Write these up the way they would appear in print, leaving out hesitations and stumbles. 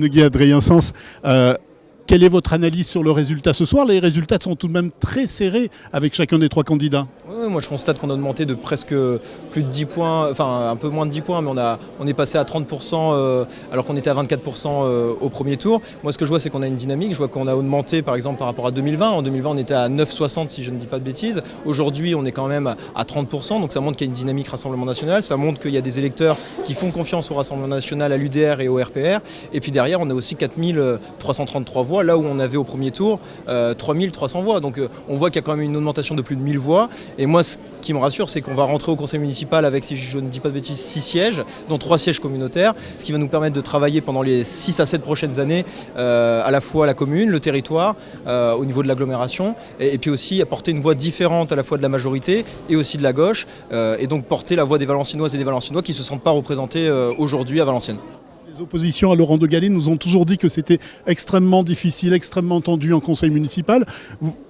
Guy Adrien Sens, quelle est votre analyse sur le résultat ce soir? Les résultats sont tout de même très serrés avec chacun des trois candidats. Oui, moi je constate qu'on a augmenté de presque plus de 10 points, enfin un peu moins de 10 points, mais on est passé à 30% alors qu'on était à 24% au premier tour. Moi ce que je vois c'est qu'on a une dynamique, je vois qu'on a augmenté par exemple par rapport à 2020. En 2020 on était à 9,60 si je ne dis pas de bêtises. Aujourd'hui on est quand même à 30%, donc ça montre qu'il y a une dynamique Rassemblement National, ça montre qu'il y a des électeurs qui font confiance au Rassemblement National, à l'UDR et au RPR. Et puis derrière on a aussi 4333 voix, là où on avait au premier tour 3300 voix. Donc on voit qu'il y a quand même une augmentation de plus de 1000 voix. Et moi, ce qui me rassure, c'est qu'on va rentrer au conseil municipal avec, si je ne dis pas de bêtises, 6 sièges, dont 3 sièges communautaires, ce qui va nous permettre de travailler pendant les 6 à 7 prochaines années à la fois la commune, le territoire, au niveau de l'agglomération, et puis aussi apporter une voix différente à la fois de la majorité et aussi de la gauche, et donc porter la voix des Valenciennoises et des Valenciennois qui ne se sentent pas représentés aujourd'hui à Valenciennes. Les oppositions à Laurent de Gallet nous ont toujours dit que c'était extrêmement difficile, extrêmement tendu en conseil municipal.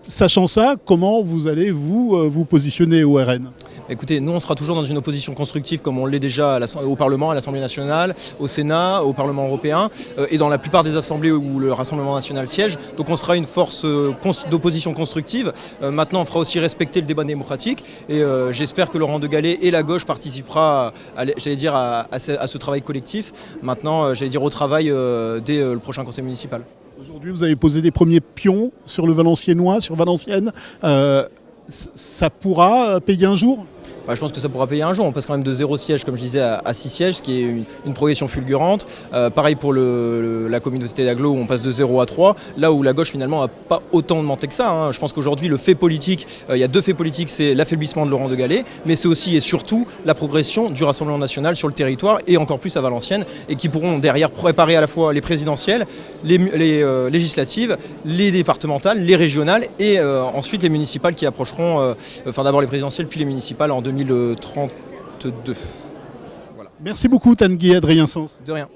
Sachant ça, comment vous allez vous positionner au RN ? Écoutez, nous on sera toujours dans une opposition constructive comme on l'est déjà au Parlement, à l'Assemblée nationale, au Sénat, au Parlement européen et dans la plupart des assemblées où le Rassemblement national siège. Donc on sera une force d'opposition constructive. Maintenant on fera aussi respecter le débat démocratique et j'espère que Laurent de Gallet et la gauche participera à ce travail collectif. Maintenant j'allais dire au travail dès le prochain conseil municipal. Aujourd'hui vous avez posé des premiers pions sur le Valenciennois, sur Valenciennes. Ça pourra payer un jour ? Je pense que ça pourra payer un jour. On passe quand même de 0 siège, comme je disais, à 6 sièges, ce qui est une progression fulgurante. Pareil pour la communauté d'agglo, où on passe de 0 à 3, là où la gauche finalement n'a pas autant augmenté que ça. Je pense qu'aujourd'hui, le fait politique, il y a deux faits politiques, c'est l'affaiblissement de Laurent de Gallet, mais c'est aussi et surtout la progression du Rassemblement national sur le territoire et encore plus à Valenciennes, et qui pourront derrière préparer à la fois les présidentielles, les législatives, les départementales, les régionales et ensuite les municipales qui approcheront, d'abord les présidentielles puis les municipales en 2032. Voilà. Merci beaucoup Tanguy Adrien Sens. De rien.